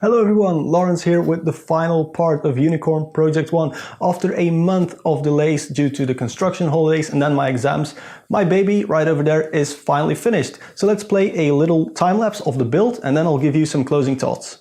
Hello everyone, Lawrence here with the final part of Unicorn Project 1. After a month of delays due to the construction holidays and then my exams, my baby right over there is finally finished. So let's play a little time-lapse of the build and then I'll give you some closing thoughts.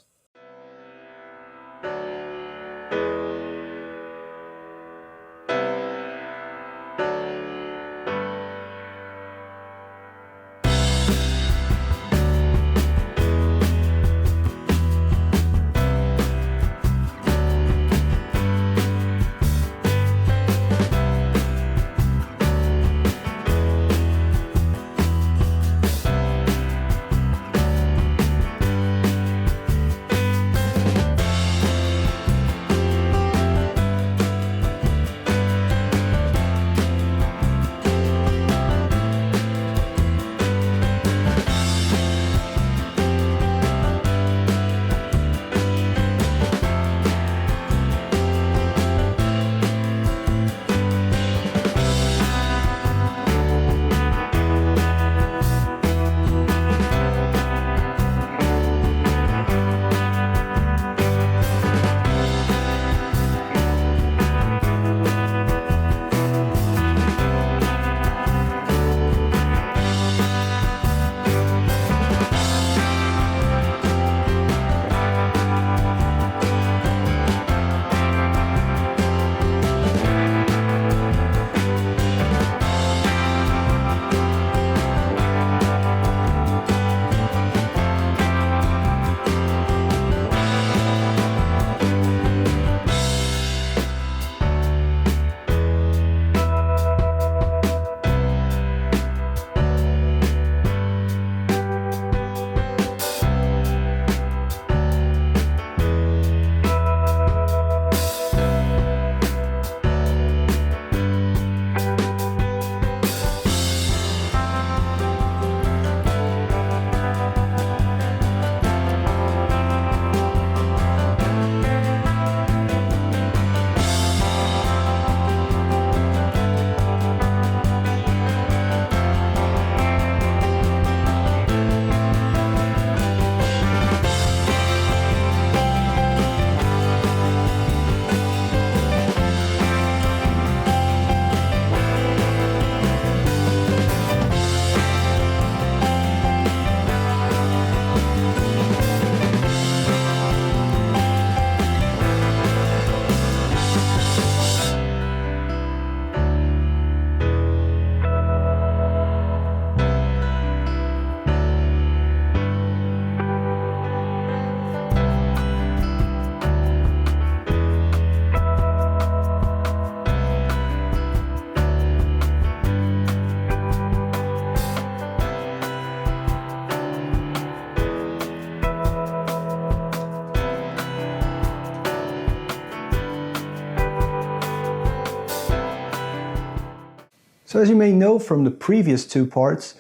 So as you may know from the previous two parts,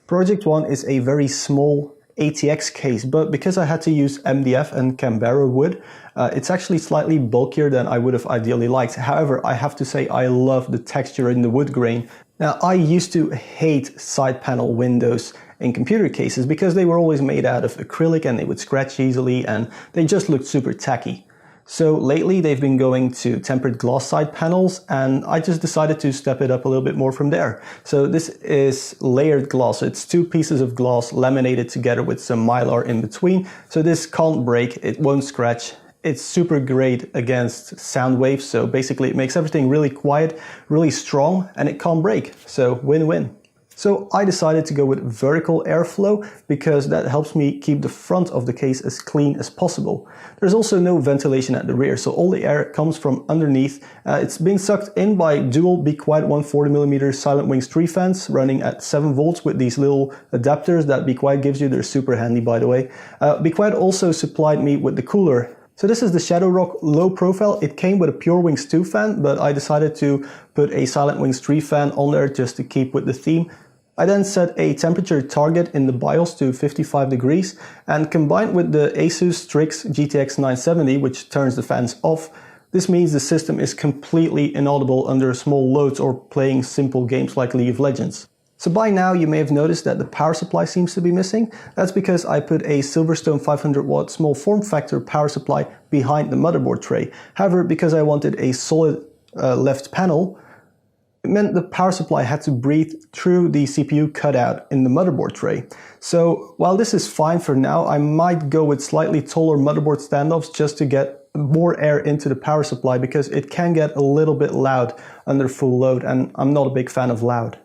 Project 1 is a very small ATX case, but because I had to use MDF and Canberra wood, it's actually slightly bulkier than I would have ideally liked. However, I have to say I love the texture in the wood grain. Now, I used to hate side panel windows in computer cases because they were always made out of acrylic and they would scratch easily and they just looked super tacky. So lately they've been going to tempered glass side panels and I just decided to step it up a little bit more from there. So this is layered glass. It's two pieces of glass laminated together with some mylar in between. So this can't break, it won't scratch. It's super great against sound waves. So basically it makes everything really quiet, really strong, and it can't break. So win-win. So I decided to go with vertical airflow because that helps me keep the front of the case as clean as possible. There's also no ventilation at the rear, so all the air comes from underneath. It's being sucked in by dual Be Quiet 140mm Silent Wings 3 fans running at 7 volts with these little adapters that Be Quiet gives you. They're super handy, by the way. Be Quiet also supplied me with the cooler. So this is the Shadow Rock low profile. It came with a Pure Wings 2 fan, but I decided to put a Silent Wings 3 fan on there just to keep with the theme. I then set a temperature target in the BIOS to 55 degrees and combined with the Asus Strix GTX970, which turns the fans off, this means the system is completely inaudible under small loads or playing simple games like League of Legends. So by now you may have noticed that the power supply seems to be missing. That's because I put a Silverstone 500 watt small form factor power supply behind the motherboard tray. However, because I wanted a solid left panel, it meant the power supply had to breathe through the CPU cutout in the motherboard tray. So while this is fine for now, I might go with slightly taller motherboard standoffs just to get more air into the power supply, because it can get a little bit loud under full load, and I'm not a big fan of loud.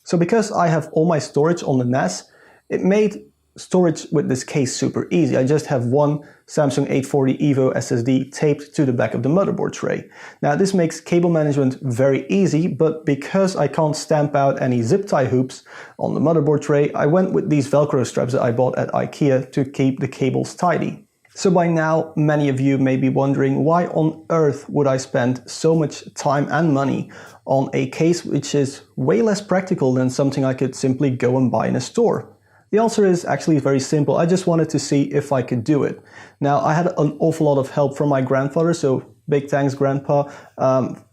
So because I have all my storage on the NAS, it made storage with this case super easy. I just have one Samsung 840 EVO SSD taped to the back of the motherboard tray. Now this makes cable management very easy, but because I can't stamp out any zip tie hoops on the motherboard tray, I went with these Velcro straps that I bought at IKEA to keep the cables tidy. So by now, many of you may be wondering, why on earth would I spend so much time and money on a case which is way less practical than something I could simply go and buy in a store? The answer is actually very simple. I just wanted to see if I could do it. Now, I had an awful lot of help from my grandfather, so big thanks, Grandpa,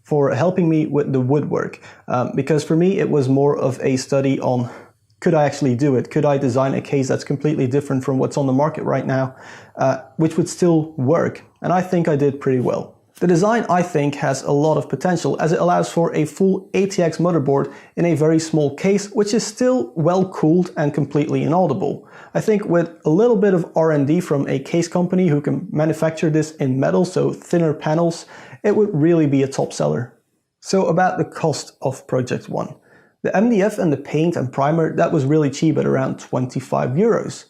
for helping me with the woodwork. Because for me, it was more of a study on, could I actually do it? Could I design a case that's completely different from what's on the market right now, which would still work? And I think I did pretty well. The design, I think, has a lot of potential, as it allows for a full ATX motherboard in a very small case, which is still well cooled and completely inaudible. I think with a little bit of R&D from a case company who can manufacture this in metal, so thinner panels, it would really be a top seller. So about the cost of Project One. The MDF and the paint and primer, that was really cheap at around 25 euros.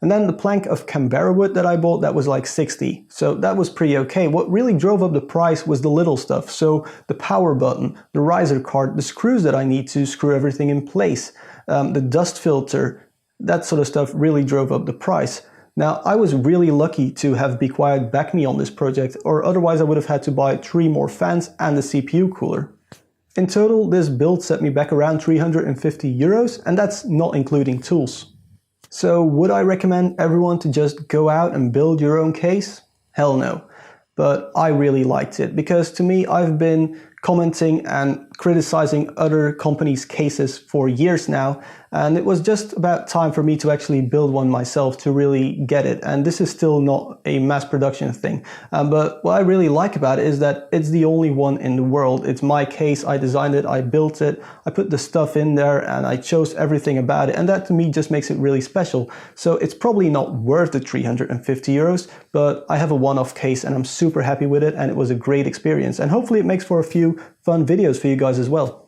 And then the plank of Canberra wood that I bought, that was like 60. So that was pretty okay. What really drove up the price was the little stuff. So the power button, the riser card, the screws that I need to screw everything in place, the dust filter, that sort of stuff really drove up the price. Now, I was really lucky to have Be Quiet back me on this project, or otherwise I would have had to buy 3 more fans and the CPU cooler. In total, this build set me back around 350 euros, and that's not including tools. So would I recommend everyone to just go out and build your own case? Hell no. But I really liked it, because to me, I've been commenting and criticizing other companies' cases for years now, and it was just about time for me to actually build one myself to really get it. And this is still not a mass production thing, but what I really like about it is that it's the only one in the world. It's my case, I designed it, I built it, I put the stuff in there, and I chose everything about it, and that to me just makes it really special. So it's probably not worth the 350 euros, but I have a one-off case and I'm super happy with it, and it was a great experience, and hopefully it makes for a few fun videos for you guys as well.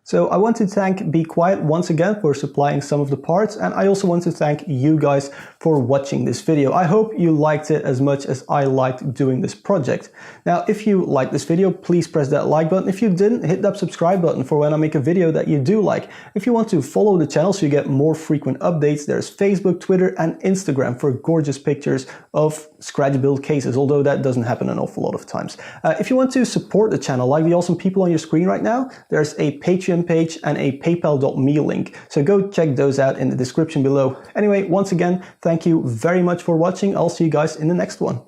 So I want to thank Be Quiet once again for supplying some of the parts, and I also want to thank you guys for watching this video. I hope you liked it as much as I liked doing this project. Now, if you liked this video, please press that like button. If you didn't, hit that subscribe button for when I make a video that you do like. If you want to follow the channel so you get more frequent updates, there's Facebook, Twitter, and Instagram for gorgeous pictures of scratch build cases, although that doesn't happen an awful lot of times. If you want to support the channel like the awesome people on your screen right now, there's a Patreon page and a paypal.me link, so go check those out in the description below. Anyway, once again, thank you very much for watching. I'll see you guys in the next one.